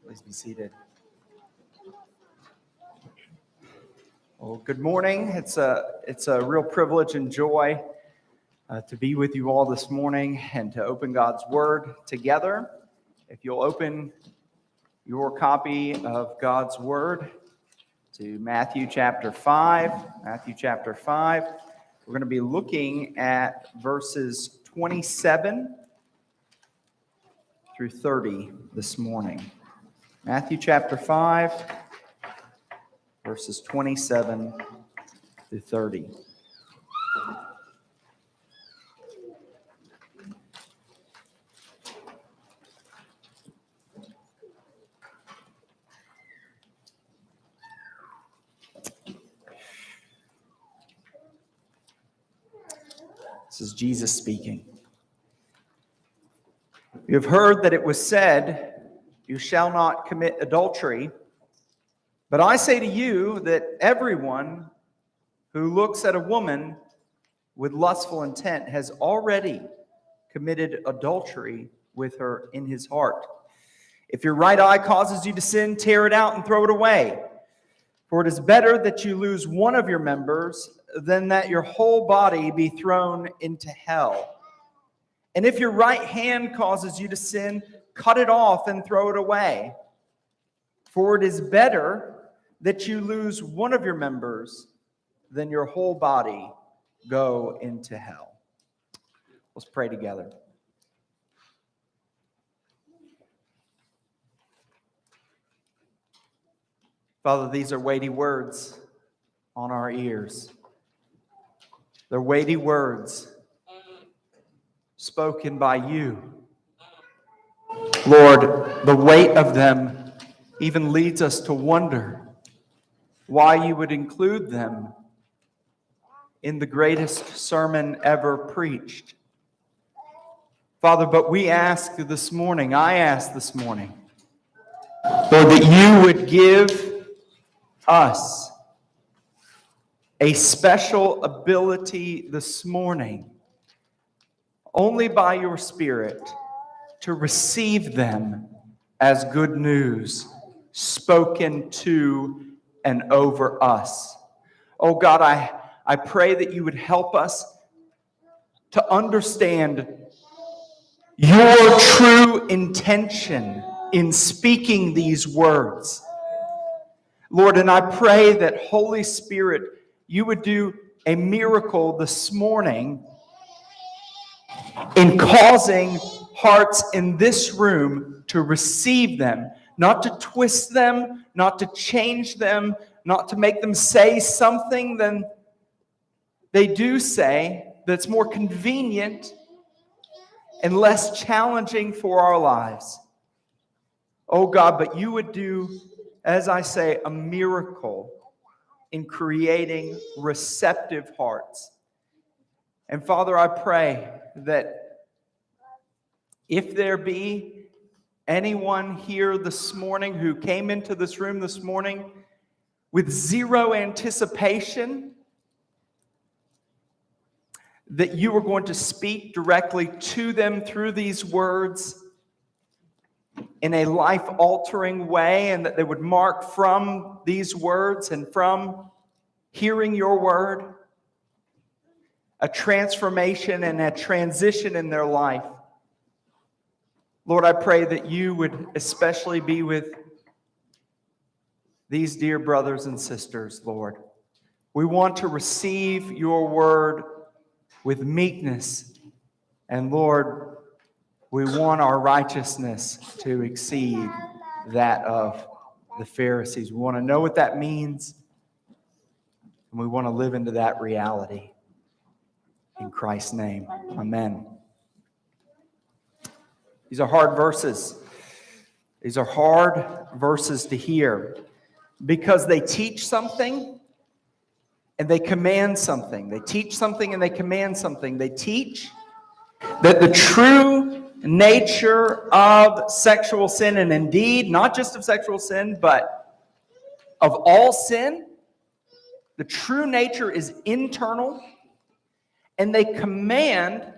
Please be seated. Well, good morning. It's a real privilege and joy to be with you all this morning and to open God's Word together. If you'll open your copy of God's Word to Matthew chapter 5. Matthew chapter 5. We're going to be looking at verses 27 through 30 this morning. Matthew chapter 5, verses 27 through 30. This is Jesus speaking. You have heard that it was said, "You shall not commit adultery." But I say to you that everyone who looks at a woman with lustful intent has already committed adultery with her in his heart. If your right eye causes you to sin, tear it out and throw it away. For it is better that you lose one of your members than that your whole body be thrown into hell. And if your right hand causes you to sin, cut it off and throw it away. For it is better that you lose one of your members than your whole body go into hell. Let's pray together. Father, these are weighty words on our ears. They're weighty words spoken by you. Lord, the weight of them even leads us to wonder why you would include them in the greatest sermon ever preached. Father, but we ask this morning, I ask this morning, Lord, that you would give us a special ability this morning, only by your Spirit, to receive them as good news spoken to and over us. Oh God, I pray that you would help us to understand your true intention in speaking these words. Lord, and I pray that Holy Spirit, you would do a miracle this morning in causing hearts in this room to receive them, not to twist them, not to change them, not to make them say something than they do say that's more convenient and less challenging for our lives. Oh God, but you would do, as I say, a miracle in creating receptive hearts. And Father, I pray that if there be anyone here this morning who came into this room this morning with zero anticipation that you were going to speak directly to them through these words in a life-altering way, and that they would mark from these words and from hearing your word a transformation and a transition in their life. Lord, I pray that you would especially be with these dear brothers and sisters, Lord. We want to receive your word with meekness. And Lord, we want our righteousness to exceed that of the Pharisees. We want to know what that means, and we want to live into that reality. In Christ's name, amen. These are hard verses. These are hard verses to hear because they teach something and they command something. They teach something and they command something. They teach that the true nature of sexual sin, and indeed not just of sexual sin, but of all sin, the true nature is internal, and they command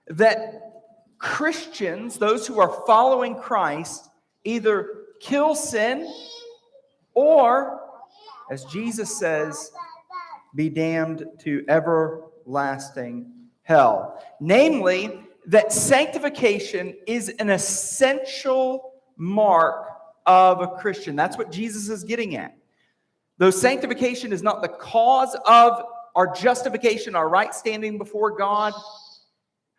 that Christians, those who are following Christ, either kill sin or, as Jesus says, be damned to everlasting hell. Namely, that sanctification is an essential mark of a Christian. That's what Jesus is getting at. Though sanctification is not the cause of our justification, our right standing before God,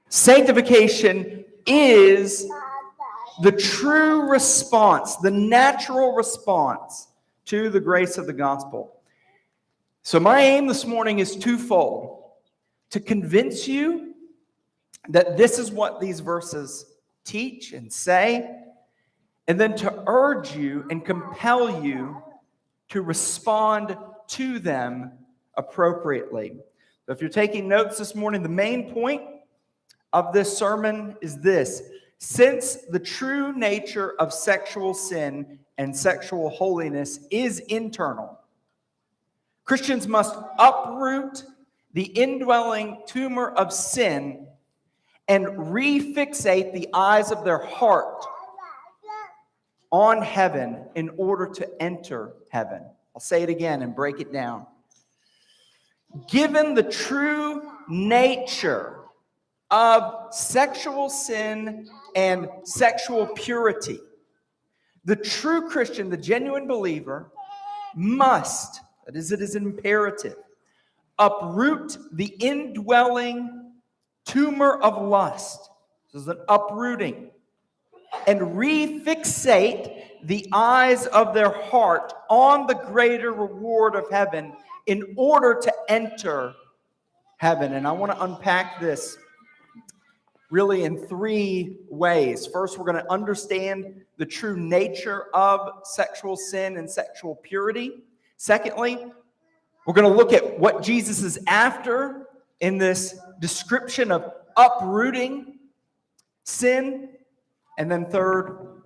sanctification is the true response, the natural response to the grace of the gospel. So my aim this morning is twofold: to convince you that this is what these verses teach and say, and then to urge you and compel you to respond to them appropriately. So if you're taking notes this morning, the main point of this sermon is this: since the true nature of sexual sin and sexual holiness is internal, Christians must uproot the indwelling tumor of sin and refixate the eyes of their heart on heaven in order to enter heaven. I'll say it again and break it down. Given the true nature of sexual sin and sexual purity, the true Christian, the genuine believer, must, that is, it is imperative, uproot the indwelling tumor of lust. This is an uprooting. And refixate the eyes of their heart on the greater reward of heaven in order to enter heaven. And I want to unpack this really in three ways. First, we're going to understand the true nature of sexual sin and sexual purity. Secondly, we're going to look at what Jesus is after in this description of uprooting sin. And then third,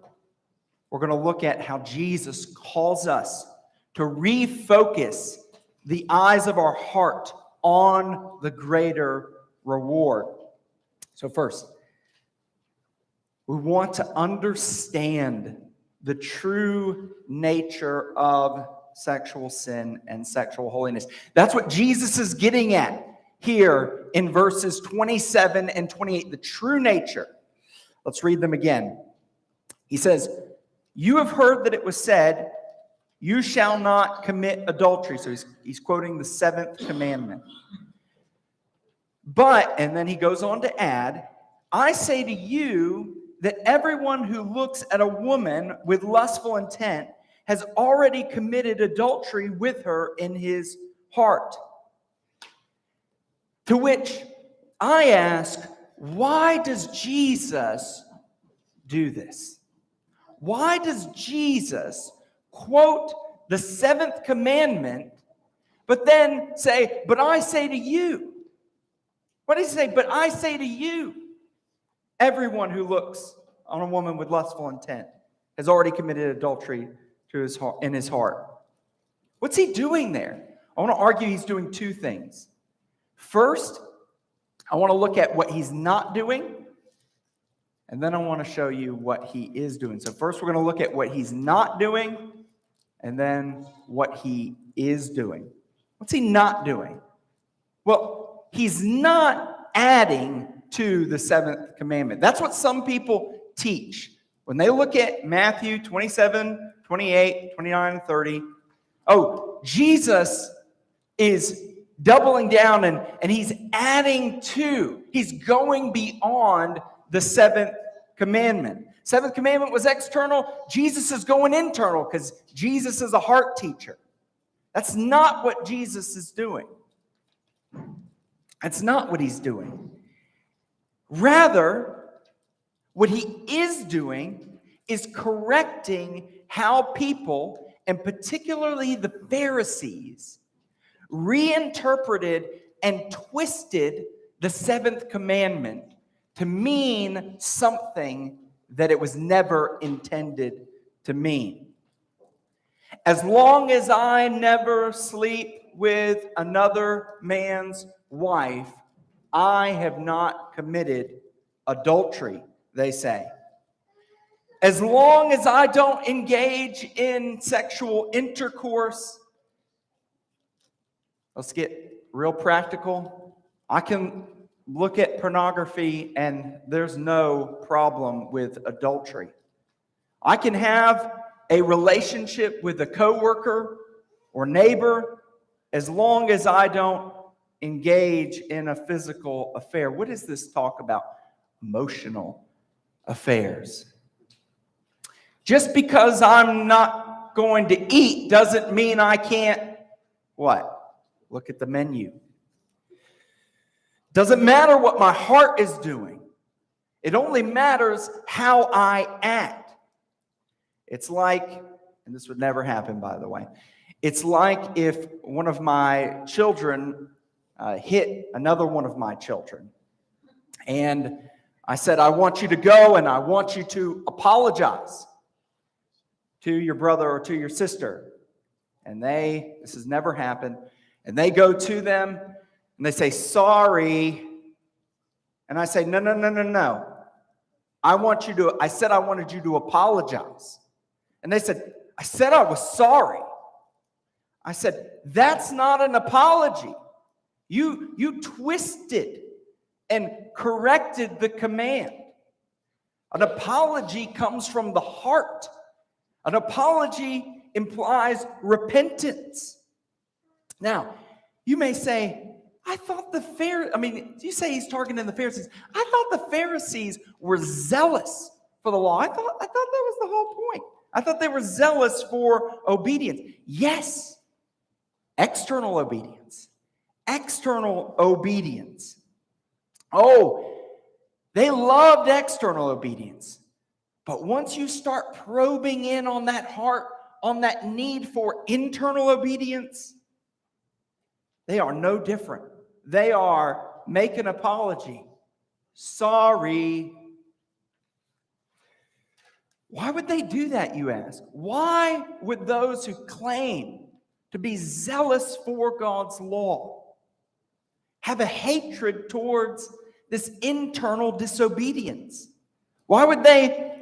we're going to look at how Jesus calls us to refocus the eyes of our heart on the greater reward. So first, we want to understand the true nature of sexual sin and sexual holiness. That's what Jesus is getting at here in verses 27 and 28, the true nature. Let's read them again. He says, "You have heard that it was said, 'You shall not commit adultery.'" So he's quoting the seventh commandment. "But," and then he goes on to add, "I say to you that everyone who looks at a woman with lustful intent has already committed adultery with her in his heart." To which I ask, why does Jesus do this? Why does Jesus quote the seventh commandment, but then say, "But I say to you"? What does he say? "But I say to you, everyone who looks on a woman with lustful intent has already committed adultery to his heart, in his heart." What's he doing there? I want to argue he's doing two things. First, I want to look at what he's not doing, and then I want to show you what he is doing. So first, we're going to look at what he's not doing, and then what he is doing. What's he not doing? Well, he's not adding to the seventh commandment. That's what some people teach. When they look at Matthew 27, 28, 29, and 30, oh, Jesus is doubling down and he's adding to, he's going beyond the seventh commandment. Seventh commandment was external. Jesus is going internal because Jesus is a heart teacher. That's not what Jesus is doing. That's not what he's doing. Rather, what he is doing is correcting how people, and particularly the Pharisees, reinterpreted and twisted the seventh commandment to mean something that it was never intended to mean. As long as I never sleep with another man's wife, I have not committed adultery, they say. as long as I don't engage in sexual intercourse, let's get real practical. I can look at pornography and there's no problem with adultery. I can have a relationship with a coworker or neighbor as long as I don't engage in a physical affair. What is this talk about? Emotional affairs. Just because I'm not going to eat doesn't mean I can't, what? Look at the menu. Doesn't matter what my heart is doing. It only matters how I act. It's like, and this would never happen, by the way. It's like if one of my children hit another one of my children. And I said, I want you to go and I want you to apologize to your brother or to your sister. And this has never happened. And they go to them and they say, sorry. And I say, no. I said I wanted you to apologize. And they said, I said I was sorry. I said, that's not an apology. You twisted and corrected the command. An apology comes from the heart. An apology implies repentance. Now, you may say, you say he's targeting the Pharisees. I thought the Pharisees were zealous for the law. I thought that was the whole point. I thought they were zealous for obedience. Yes, external obedience. External obedience. Oh, they loved external obedience. But once you start probing in on that heart, on that need for internal obedience, they are no different. They are make an apology. Sorry. Why would they do that, you ask? Why would those who claim to be zealous for God's law have a hatred towards this internal disobedience? Why would they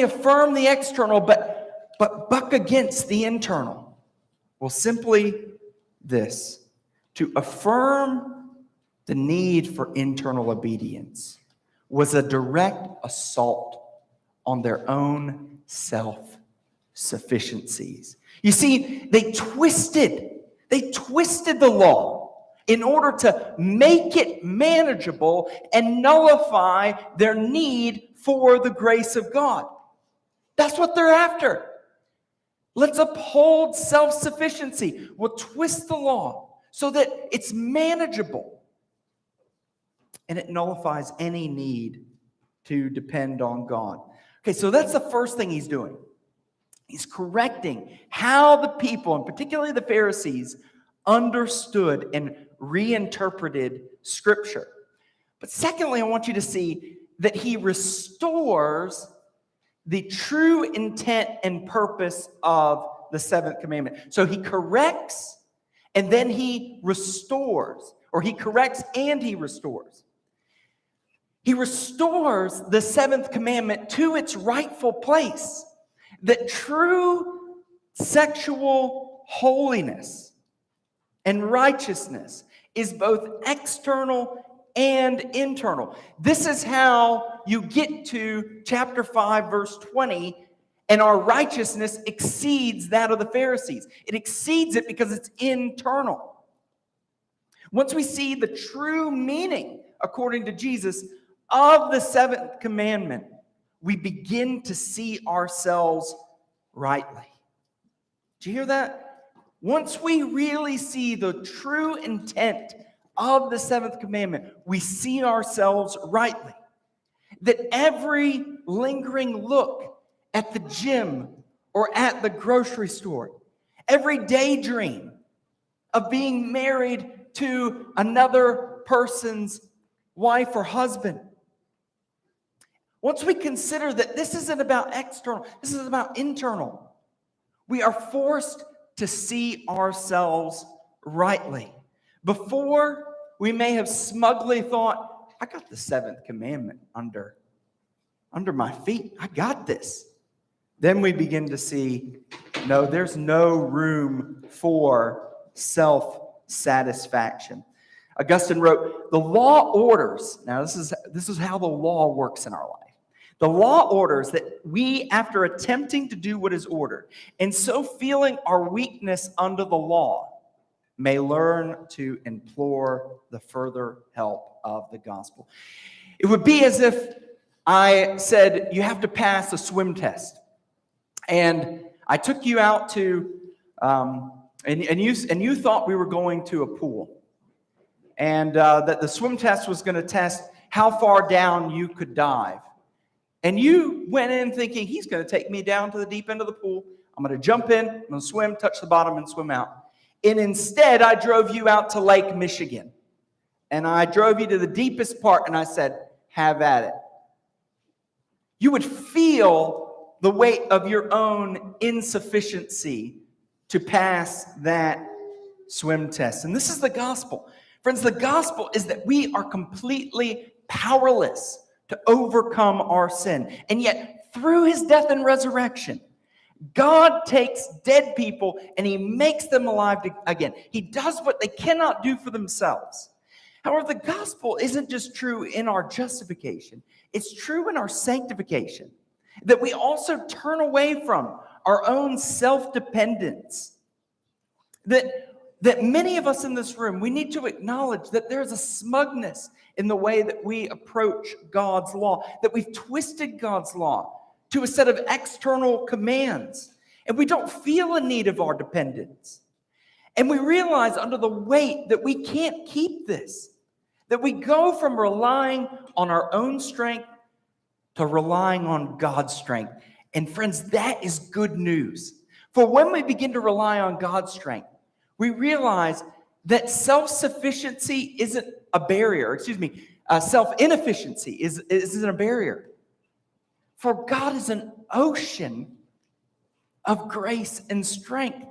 affirm the external but buck against the internal? Well, simply this. To affirm the need for internal obedience was a direct assault on their own self-sufficiencies. You see, they twisted the law in order to make it manageable and nullify their need for the grace of God. That's what they're after. Let's uphold self-sufficiency. We'll twist the law so that it's manageable and it nullifies any need to depend on God. Okay, so that's the first thing he's doing. He's correcting how the people, and particularly the Pharisees, understood and reinterpreted Scripture. But secondly, I want you to see that he restores the true intent and purpose of the seventh commandment. So he corrects and then he restores, or he corrects and he restores. He restores the seventh commandment to its rightful place. That true sexual holiness and righteousness is both external and internal. This is how you get to chapter 5, verse 20, and our righteousness exceeds that of the Pharisees. It exceeds it because it's internal. Once we see the true meaning, according to Jesus, of the seventh commandment, we begin to see ourselves rightly. Do you hear that? Once we really see the true intent of the seventh commandment, we see ourselves rightly. That every lingering look at the gym or at the grocery store, every daydream of being married to another person's wife or husband, once we consider that this isn't about external, this is about internal, we are forced to see ourselves rightly. Before, we may have smugly thought, I got the seventh commandment under under my feet. I got this. Then we begin to see, no, there's no room for self-satisfaction. Augustine wrote, the law orders, now this is how the law works in our life. The law orders that we, after attempting to do what is ordered, and so feeling our weakness under the law, may learn to implore the further help of the gospel. It would be as if I said, you have to pass a swim test. And I took you out to, and you thought we were going to a pool. And that the swim test was going to test how far down you could dive. And you went in thinking, he's going to take me down to the deep end of the pool. I'm going to jump in, I'm going to swim, touch the bottom, and swim out. And instead, I drove you out to Lake Michigan. And I drove you to the deepest part, and I said, have at it. You would feel the weight of your own insufficiency to pass that swim test. And this is the gospel. Friends, the gospel is that we are completely powerless to overcome our sin. And yet, through his death and resurrection, God takes dead people and he makes them alive again. He does what they cannot do for themselves. However, the gospel isn't just true in our justification. It's true in our sanctification. That we also turn away from our own self-dependence. That many of us in this room, we need to acknowledge that there's a smugness in the way that we approach God's law, that we've twisted God's law to a set of external commands, and we don't feel a need of our dependence. And we realize under the weight that we can't keep this, that we go from relying on our own strength to relying on God's strength. And friends, that is good news. For when we begin to rely on God's strength, we realize that self-sufficiency isn't a barrier. Self-inefficiency isn't a barrier. For God is an ocean of grace and strength.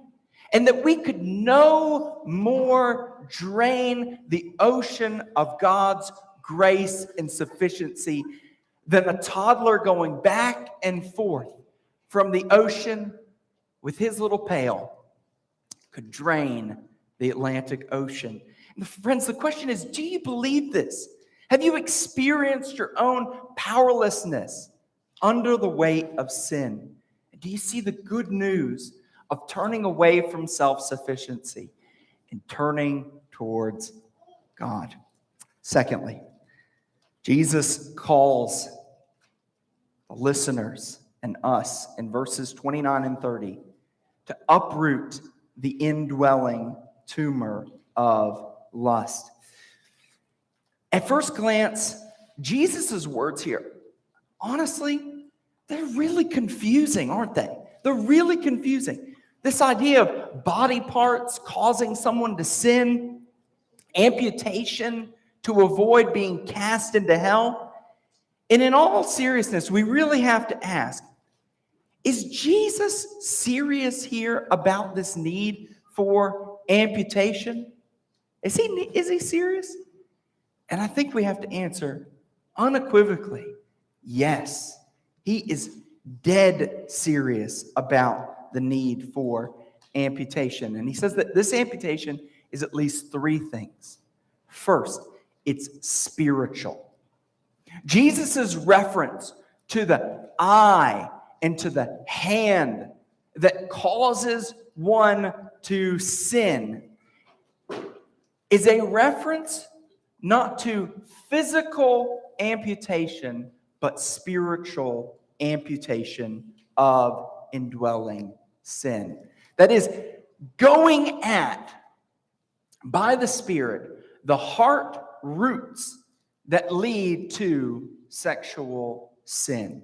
And that we could no more drain the ocean of God's grace and sufficiency than a toddler going back and forth from the ocean with his little pail could drain the Atlantic Ocean. And friends, the question is, do you believe this? Have you experienced your own powerlessness under the weight of sin? Do you see the good news of turning away from self-sufficiency and turning towards God? Secondly, Jesus calls the listeners and us in verses 29 and 30 to uproot the indwelling tumor of lust. At first glance, Jesus' words here, honestly, they're really confusing, aren't they? They're really confusing. This idea of body parts causing someone to sin, amputation to avoid being cast into hell. And in all seriousness, we really have to ask, is Jesus serious here about this need for amputation? Is he serious? And I think we have to answer unequivocally, yes. He is dead serious about the need for amputation. And he says that this amputation is at least three things. First, it's spiritual. Jesus' reference to the eye and to the hand that causes one to sin is a reference not to physical amputation, but spiritual amputation of indwelling sin. That is, going at, by the Spirit, the heart roots that lead to sexual sin.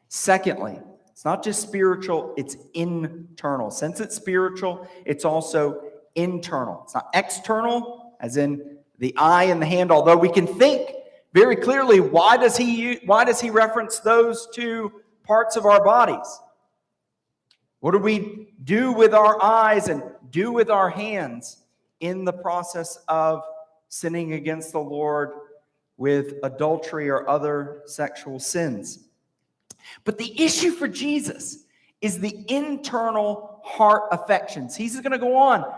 Secondly, it's not just spiritual, it's internal. Since it's spiritual, it's also internal. It's not external, as in the eye and the hand, although we can think very clearly, why does he reference those two parts of our bodies? What do we do with our eyes and do with our hands in the process of sinning against the Lord with adultery or other sexual sins. But the issue for Jesus is the internal heart affections. He's going to go on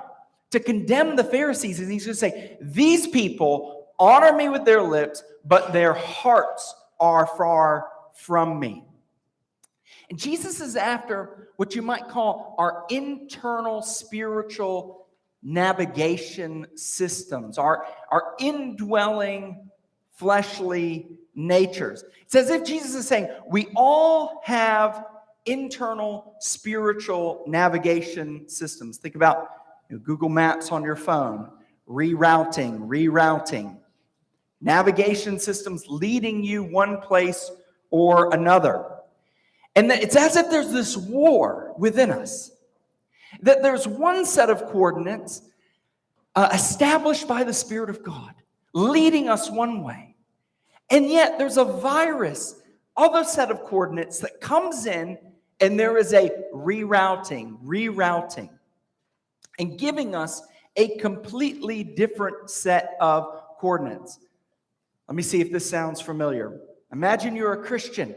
to condemn the Pharisees, and he's going to say, these people honor me with their lips, but their hearts are far from me. And Jesus is after what you might call our internal spiritual navigation systems, our indwelling fleshly natures. It's as if Jesus is saying, we all have internal spiritual navigation systems. Think about Google Maps on your phone, rerouting, navigation systems leading you one place or another. And it's as if there's this war within us, that there's one set of coordinates established by the Spirit of God, leading us one way. And yet there's a virus, other set of coordinates that comes in, and there is a rerouting, and giving us a completely different set of coordinates. Let me see if this sounds familiar. Imagine you're a Christian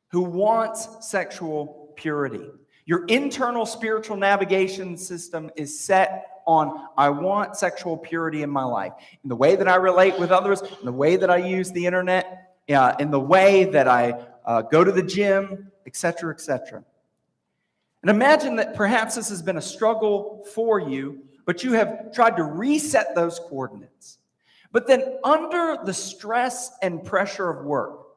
who wants sexual purity. Your internal spiritual navigation system is set on, I want sexual purity in my life. In the way that I relate with others, in the way that I use the internet, in the way that I go to the gym, etc., etc. And imagine that perhaps this has been a struggle for you, but you have tried to reset those coordinates. But then under the stress and pressure of work,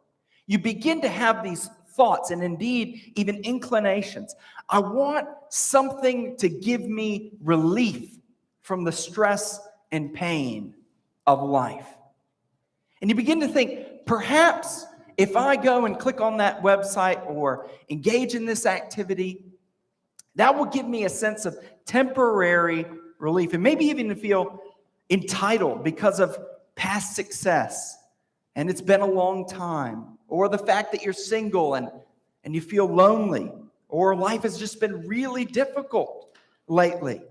you begin to have these thoughts and indeed even inclinations. I want something to give me relief from the stress and pain of life. And you begin to think, perhaps if I go and click on that website or engage in this activity, that will give me a sense of temporary relief, and maybe even to feel entitled because of past success, and it's been a long time, or the fact that you're single and you feel lonely, or life has just been really difficult lately.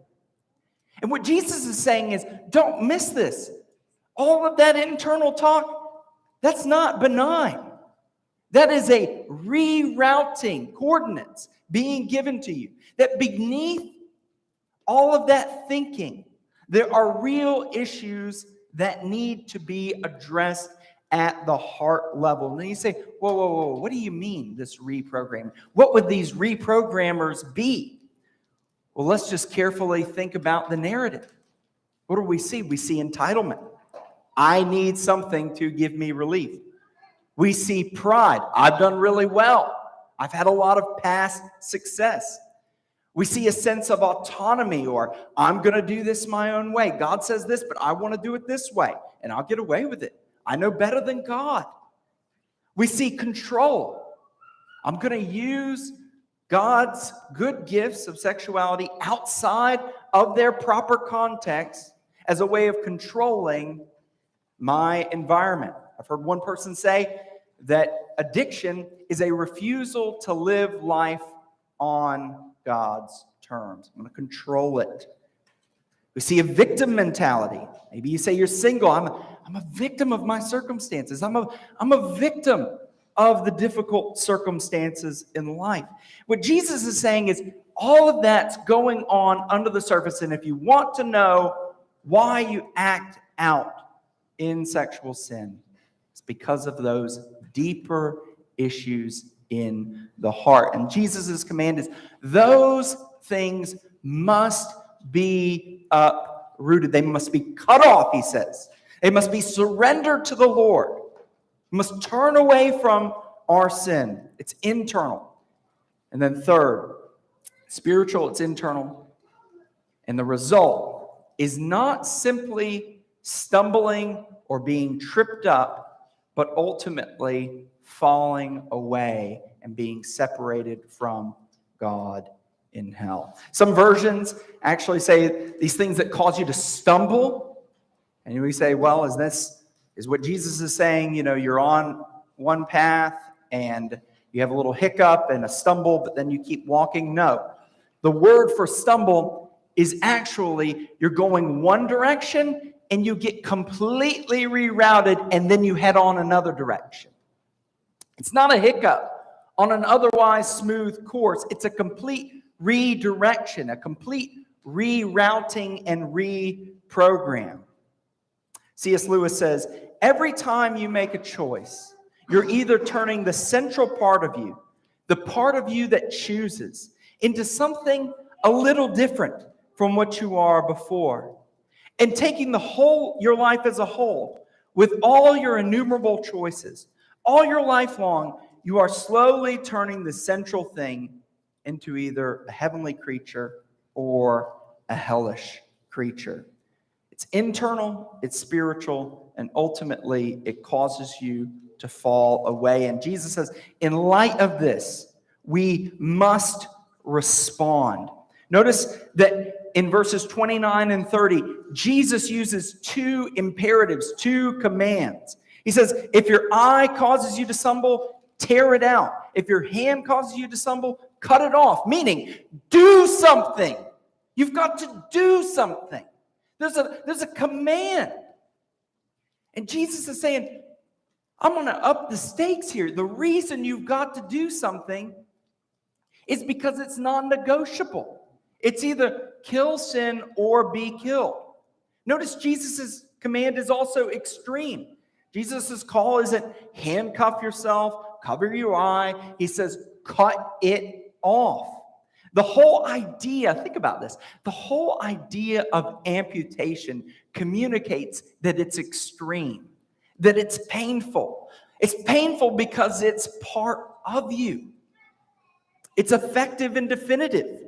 And what Jesus is saying is, don't miss this. All of that internal talk, that's not benign. That is a rerouting, coordinates being given to you. That beneath all of that thinking, there are real issues that need to be addressed at the heart level. And then you say, whoa, what do you mean, this reprogramming? What would these reprogrammers be? Well, let's just carefully think about the narrative. What do we see? We see entitlement. I need something to give me relief. We see pride. I've done really well. I've had a lot of past success. We see a sense of autonomy, or I'm going to do this my own way. God says this, but I want to do it this way, and I'll get away with it. I know better than God. We see control. I'm going to use God's good gifts of sexuality outside of their proper context as a way of controlling my environment. I've heard one person say that addiction is a refusal to live life on God's terms. I'm going to control it. We see a victim mentality. Maybe you say you're single. I'm a victim of my circumstances. I'm a victim of the difficult circumstances in life. What Jesus is saying is all of that's going on under the surface. And if you want to know why you act out in sexual sin, it's because of those deeper issues in the heart. And Jesus' command is those things must be uprooted. They must be cut off, he says. They must be surrendered to the Lord. We must turn away from our sin. It's internal. And then third, spiritual, it's internal. And the result is not simply stumbling or being tripped up, but ultimately falling away and being separated from God in hell. Some versions actually say these things that cause you to stumble. And we say, well, is what Jesus is saying, you're on one path and you have a little hiccup and a stumble, but then you keep walking? No. The word for stumble is actually you're going one direction and you get completely rerouted, and then you head on another direction. It's not a hiccup on an otherwise smooth course. It's a complete redirection, a complete rerouting and reprogram. C.S. Lewis says, every time you make a choice, you're either turning the central part of you, the part of you that chooses, into something a little different from what you are before, and taking your life as a whole, with all your innumerable choices, all your life long, you are slowly turning the central thing into either a heavenly creature or a hellish creature. It's internal, it's spiritual, and ultimately it causes you to fall away. And Jesus says, in light of this, we must respond. Notice that in verses 29 and 30, Jesus uses two imperatives, two commands. He says, if your eye causes you to stumble, tear it out. If your hand causes you to stumble, cut it off. Meaning, do something. You've got to do something. There's a command. And Jesus is saying, I'm going to up the stakes here. The reason you've got to do something is because it's non-negotiable. It's either kill sin or be killed. Notice Jesus' command is also extreme. Jesus' call isn't handcuff yourself, cover your eye. He says, cut it off. The whole idea, think about this, the whole idea of amputation communicates that it's extreme, that it's painful. It's painful because it's part of you. It's effective and definitive.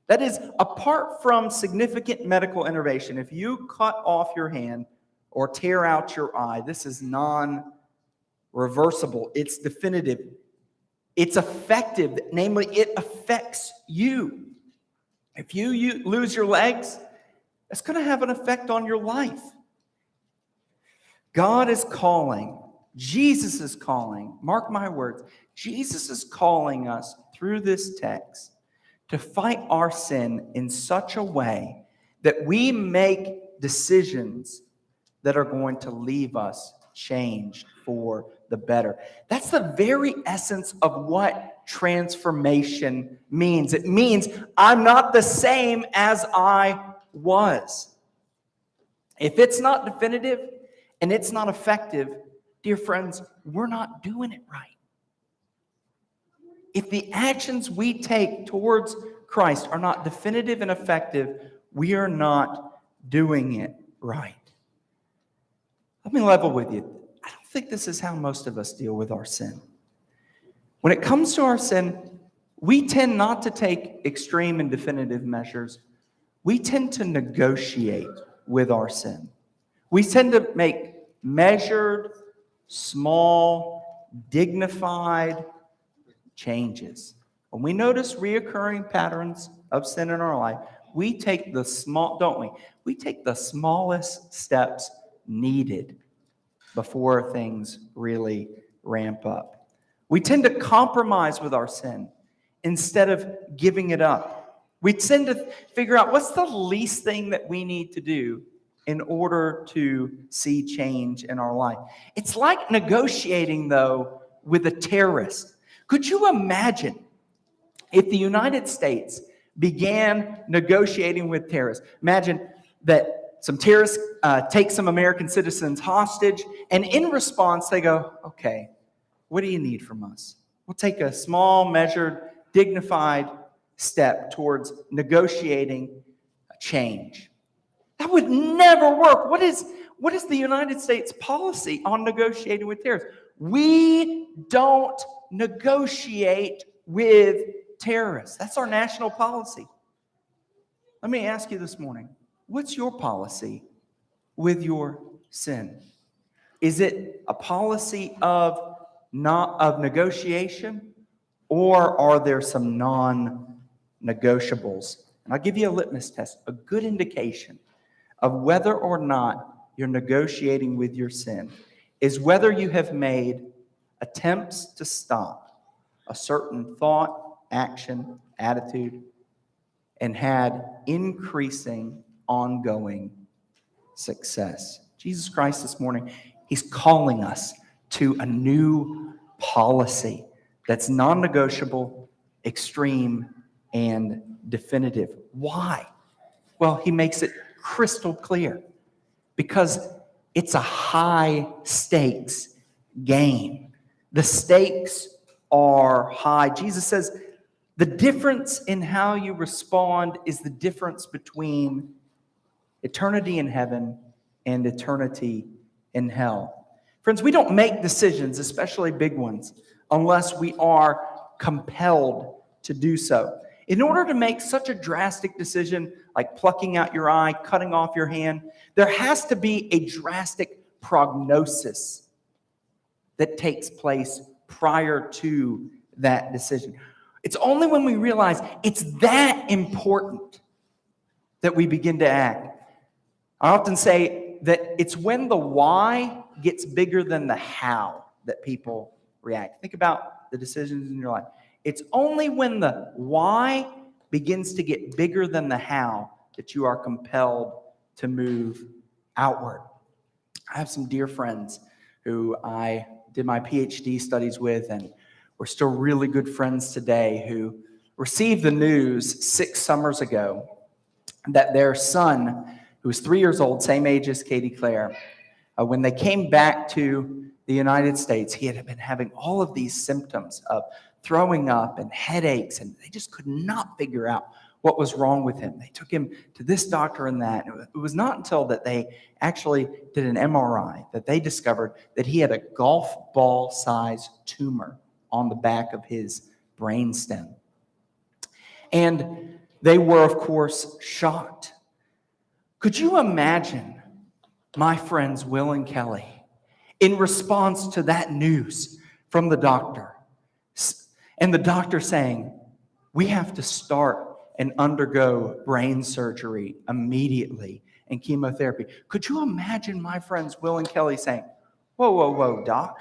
That is, apart from significant medical intervention, if you cut off your hand or tear out your eye, this is non-reversible. It's definitive. It's effective, namely, it affects you. If you lose your legs, it's going to have an effect on your life. God is calling, Jesus is calling, mark my words, Jesus is calling us through this text to fight our sin in such a way that we make decisions that are going to leave us changed for the better. That's the very essence of what transformation means. It means I'm not the same as I was. If it's not definitive and it's not effective, dear friends, we're not doing it right. If the actions we take towards Christ are not definitive and effective, we are not doing it right. Let me level with you. I don't think this is how most of us deal with our sin. When it comes to our sin, we tend not to take extreme and definitive measures. We tend to negotiate with our sin. We tend to make measured, small, dignified changes. When we notice reoccurring patterns of sin in our life, we take the small, don't we? We take the smallest steps needed before things really ramp up. We tend to compromise with our sin instead of giving it up. We tend to figure out what's the least thing that we need to do in order to see change in our life. It's like negotiating, though, with a terrorist. Could you imagine if the United States began negotiating with terrorists? Imagine that some terrorists take some American citizens hostage, and in response, they go, okay, what do you need from us? We'll take a small, measured, dignified step towards negotiating a change. That would never work. What is the United States policy on negotiating with terrorists? We don't negotiate with terrorists. That's our national policy. Let me ask you this morning, what's your policy with your sin? Is it a policy of negotiation, or are there some non-negotiables? And I'll give you a litmus test, a good indication of whether or not you're negotiating with your sin is whether you have made attempts to stop a certain thought, action, attitude, and had increasing, ongoing success. Jesus Christ this morning, he's calling us to a new policy that's non-negotiable, extreme, and definitive. Why? Well, he makes it crystal clear because it's a high stakes game. The stakes are high. Jesus says the difference in how you respond is the difference between eternity in heaven and eternity in hell. Friends, we don't make decisions, especially big ones, unless we are compelled to do so. In order to make such a drastic decision, like plucking out your eye, cutting off your hand, there has to be a drastic prognosis that takes place prior to that decision. It's only when we realize it's that important that we begin to act. I often say that it's when the why gets bigger than the how that people react. Think about the decisions in your life. It's only when the why begins to get bigger than the how that you are compelled to move outward. I have some dear friends who I did my PhD studies with, and we're still really good friends today, who received the news 6 summers ago that their son, who was 3 years old, same age as Katie Claire, when they came back to the United States, he had been having all of these symptoms of throwing up and headaches, and they just could not figure out what was wrong with him. They took him to this doctor and that. It was not until that they actually did an MRI that they discovered that he had a golf ball-sized tumor on the back of his brainstem. And they were, of course, shocked. Could you imagine my friends Will and Kelly in response to that news from the doctor? And the doctor saying, we have to start and undergo brain surgery immediately and chemotherapy. Could you imagine my friends Will and Kelly saying, whoa, doc,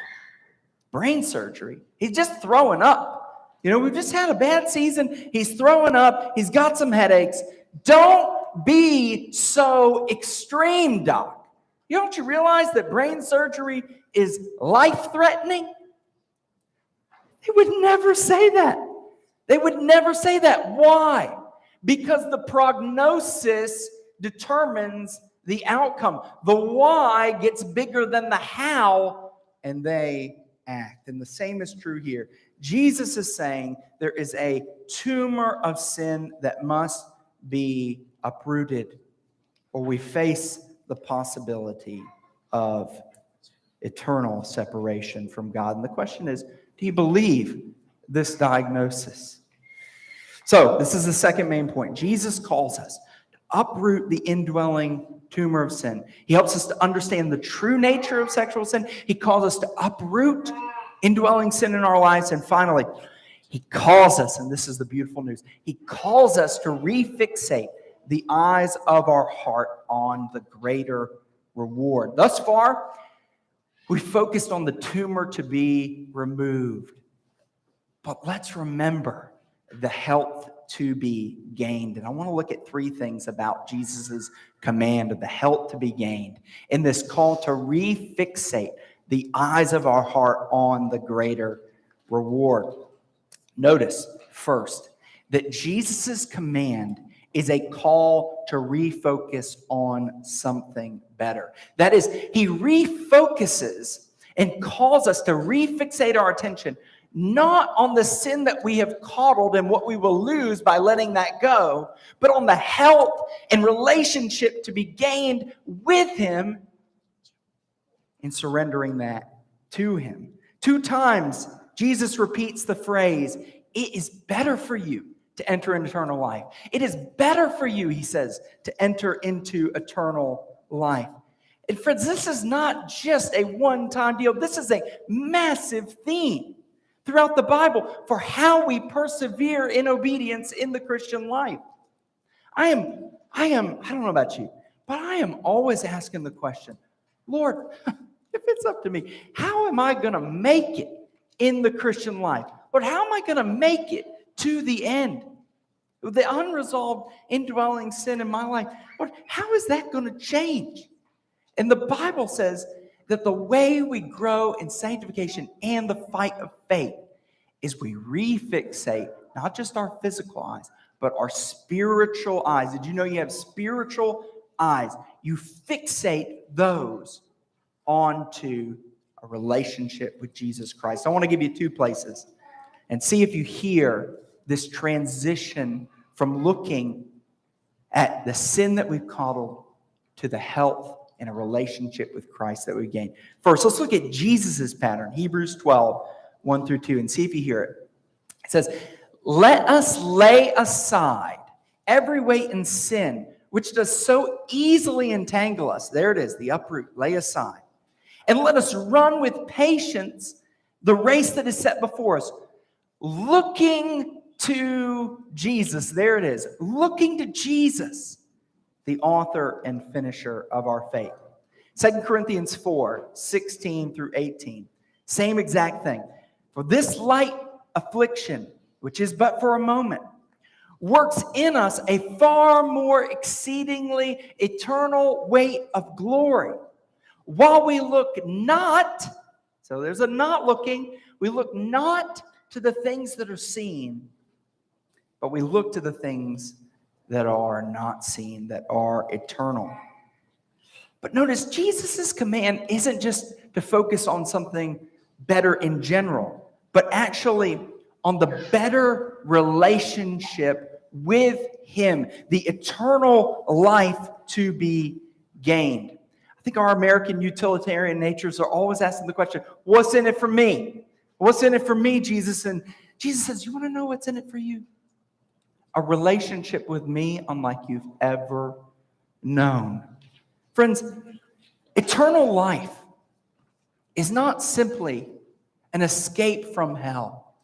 brain surgery? He's just throwing up. We've just had a bad season. He's throwing up. He's got some headaches. Don't be so extreme, doc. Don't you realize that brain surgery is life-threatening? They would never say that. They would never say that. Why? Because the prognosis determines the outcome. The why gets bigger than the how, and they act. And the same is true here. Jesus is saying there is a tumor of sin that must be uprooted, or we face the possibility of eternal separation from God. And the question is, do you believe this diagnosis? So, this is the second main point. Jesus calls us to uproot the indwelling tumor of sin. He helps us to understand the true nature of sexual sin. He calls us to uproot indwelling sin in our lives. And finally, he calls us, and this is the beautiful news, he calls us to refixate the eyes of our heart on the greater reward. Thus far, we focused on the tumor to be removed. But let's remember the health to be gained. And I want to look at 3 things about Jesus' command of the health to be gained in this call to refixate the eyes of our heart on the greater reward. Notice first that Jesus' command is a call to refocus on something better. That is, he refocuses and calls us to refixate our attention not on the sin that we have coddled and what we will lose by letting that go, but on the health and relationship to be gained with him in surrendering that to him. 2 times, Jesus repeats the phrase, it is better for you to enter into eternal life. It is better for you, he says, to enter into eternal life. And friends, this is not just a one-time deal. This is a massive theme throughout the Bible for how we persevere in obedience in the Christian life. I don't know about you, but I am always asking the question, Lord, if it's up to me, how am I going to make it in the Christian life? Lord, how am I going to make it to the end? The unresolved indwelling sin in my life, Lord, how is that going to change? And the Bible says that the way we grow in sanctification and the fight of faith is we refixate not just our physical eyes, but our spiritual eyes. Did you know you have spiritual eyes? You fixate those onto a relationship with Jesus Christ. I want to give you two places and see if you hear this transition from looking at the sin that we've coddled to the health and a relationship with Christ that we gain. First, let's look at Jesus' pattern, Hebrews 12, 1 through 2, and see if you hear it. It says, let us lay aside every weight and sin, which does so easily entangle us. There it is, the uproot, lay aside. And let us run with patience the race that is set before us, looking to Jesus. There it is, looking to Jesus, the author and finisher of our faith. 2 Corinthians 4, 16 through 18. Same exact thing. For this light affliction, which is but for a moment, works in us a far more exceedingly eternal weight of glory. While we look not, so there's a not looking, we look not to the things that are seen, but we look to the things that are not seen, that are eternal. But notice, Jesus' command isn't just to focus on something better in general, but actually on the better relationship with Him, the eternal life to be gained. I think our American utilitarian natures are always asking the question, what's in it for me? What's in it for me, Jesus? And Jesus says, you want to know what's in it for you? A relationship with me unlike you've ever known. Friends, eternal life is not simply an escape from hell.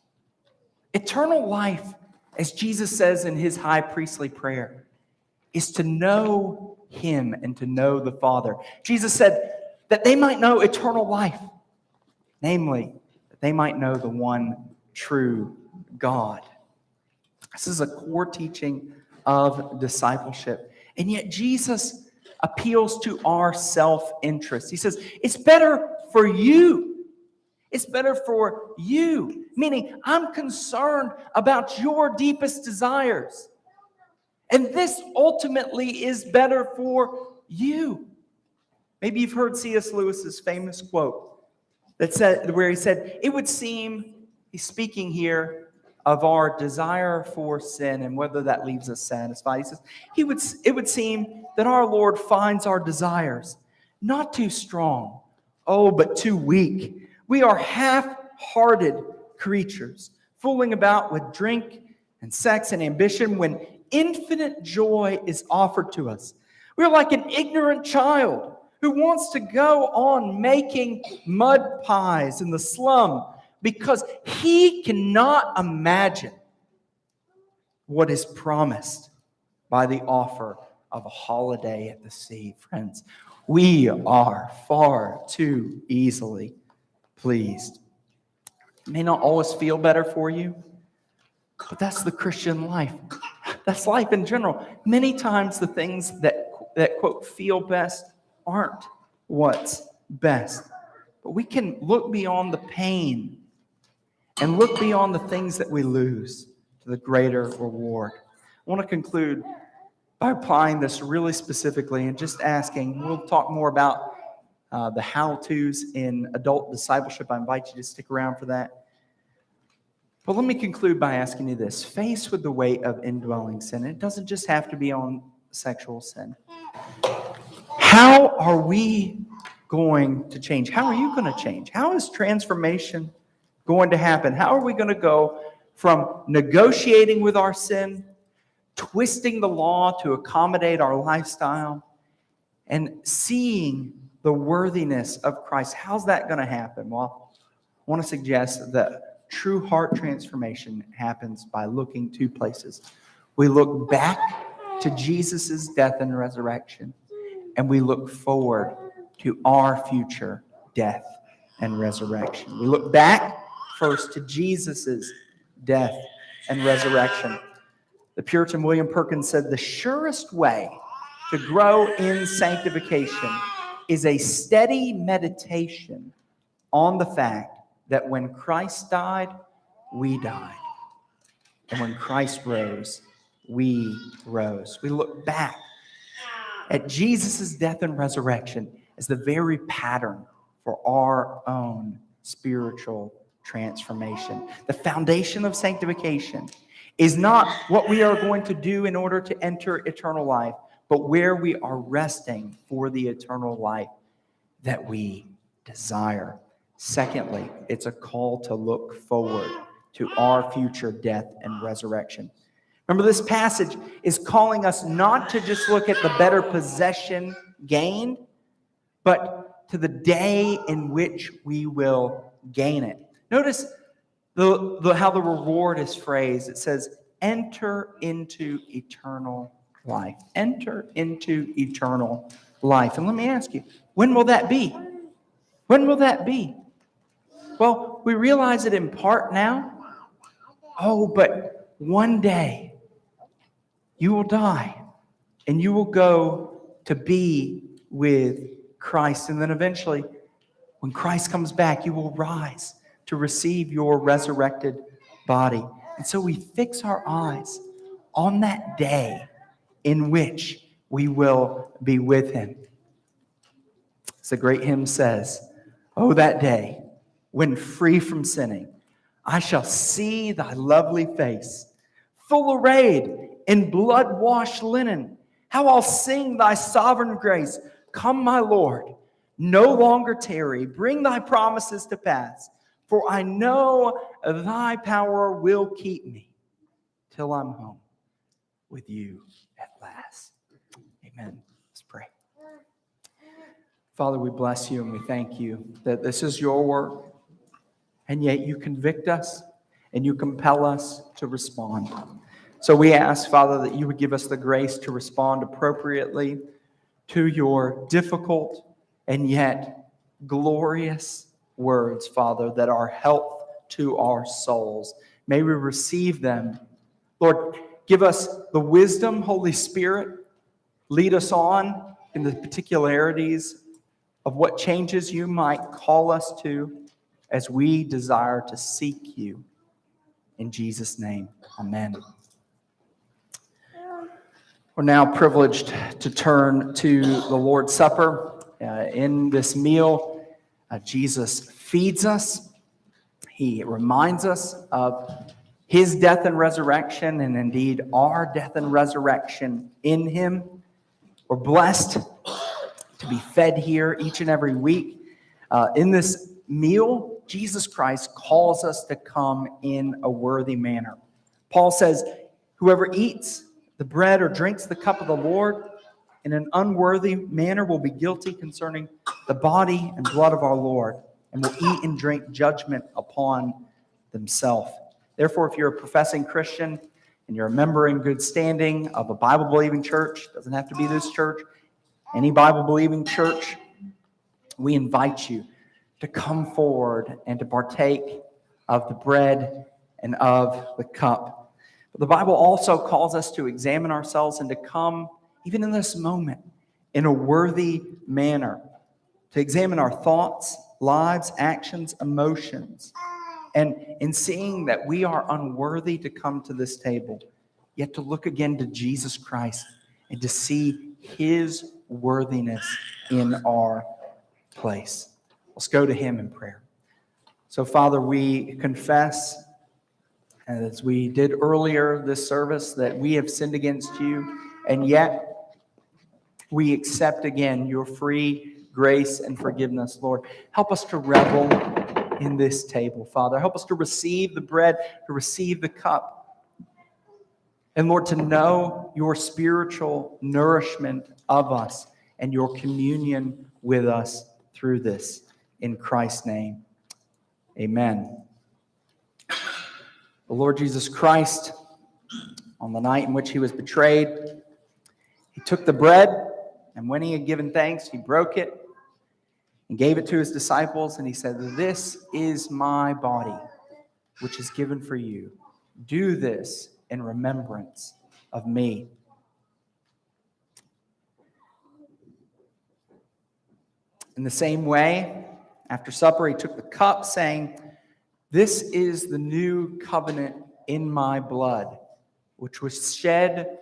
Eternal life, as Jesus says in his high priestly prayer, is to know Him and to know the Father. Jesus said that they might know eternal life, namely, that they might know the one true God. This is a core teaching of discipleship. And yet Jesus appeals to our self-interest. He says, it's better for you. It's better for you. Meaning, I'm concerned about your deepest desires. And this ultimately is better for you. Maybe you've heard C.S. Lewis's famous quote where he said, it would seem, he's speaking here of our desire for sin and whether that leaves us satisfied. He says, it would seem that our Lord finds our desires not too strong, but too weak. We are half-hearted creatures, fooling about with drink and sex and ambition when infinite joy is offered to us. We're like an ignorant child who wants to go on making mud pies in the slum because he cannot imagine what is promised by the offer of a holiday at the sea. Friends, we are far too easily pleased. It may not always feel better for you, but that's the Christian life. That's life in general. Many times the things that quote, feel best aren't what's best. But we can look beyond the pain and look beyond the things that we lose to the greater reward. I want to conclude by applying this really specifically and just asking, we'll talk more about the how-tos in adult discipleship. I invite you to stick around for that. But let me conclude by asking you this. Faced with the weight of indwelling sin, it doesn't just have to be on sexual sin. How are we going to change? How are you going to change? How is transformation going to happen? How are we going to go from negotiating with our sin, twisting the law to accommodate our lifestyle, and seeing the worthiness of Christ? How's that going to happen? Well, I want to suggest that true heart transformation happens by looking two places. We look back to Jesus' death and resurrection, and we look forward to our future death and resurrection. We look back first to Jesus' death and resurrection. The Puritan William Perkins said, the surest way to grow in sanctification is a steady meditation on the fact that when Christ died, we died. And when Christ rose, we rose. We look back at Jesus' death and resurrection as the very pattern for our own spiritual transformation. The foundation of sanctification is not what we are going to do in order to enter eternal life, but where we are resting for the eternal life that we desire. Secondly, it's a call to look forward to our future death and resurrection. Remember, this passage is calling us not to just look at the better possession gained, but to the day in which we will gain it. Notice how the reward is phrased. It says, enter into eternal life. Enter into eternal life. And let me ask you, when will that be? When will that be? Well, we realize it in part now. Oh, but one day you will die and you will go to be with Christ. And then eventually, when Christ comes back, you will rise to receive your resurrected body. And so we fix our eyes on that day in which we will be with him. As the great hymn says, oh, that day when free from sinning, I shall see thy lovely face, full arrayed in blood-washed linen. How I'll sing thy sovereign grace. Come, my Lord, no longer tarry. Bring thy promises to pass. For I know thy power will keep me till I'm home with you at last. Amen. Let's pray. Father, we bless you and we thank you that this is your work, and yet you convict us and you compel us to respond. So we ask, Father, that you would give us the grace to respond appropriately to your difficult and yet glorious words, Father, that are health to our souls. May we receive them. Lord, give us the wisdom, Holy Spirit. Lead us on in the particularities of what changes you might call us to as we desire to seek you. In Jesus' name, amen. We're now privileged to turn to the Lord's Supper. In this meal, Jesus feeds us. He reminds us of his death and resurrection, and indeed our death and resurrection in him. We're blessed to be fed here each and every week. In this meal, Jesus Christ calls us to come in a worthy manner. Paul says, whoever eats the bread or drinks the cup of the Lord in an unworthy manner will be guilty concerning the body and blood of our Lord, and will eat and drink judgment upon themselves. Therefore, if you're a professing Christian and you're a member in good standing of a Bible-believing church, doesn't have to be this church, any Bible-believing church, we invite you to come forward and to partake of the bread and of the cup. But the Bible also calls us to examine ourselves and to come, even in this moment, in a worthy manner, to examine our thoughts, lives, actions, emotions, and in seeing that we are unworthy to come to this table, yet to look again to Jesus Christ and to see his worthiness in our place. Let's go to him in prayer. So, Father, we confess, as we did earlier this service, that we have sinned against you, and yet we accept again your free grace and forgiveness, Lord. Help us to revel in this table, Father. Help us to receive the bread, to receive the cup, and Lord, to know your spiritual nourishment of us and your communion with us through this. In Christ's name, amen. The Lord Jesus Christ, on the night in which he was betrayed, he took the bread, and when he had given thanks, he broke it and gave it to his disciples, and he said, "This is my body, which is given for you. Do this in remembrance of me." In the same way, after supper, he took the cup, saying, "This is the new covenant in my blood, which was shed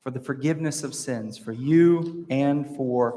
for the forgiveness of sins, for you and for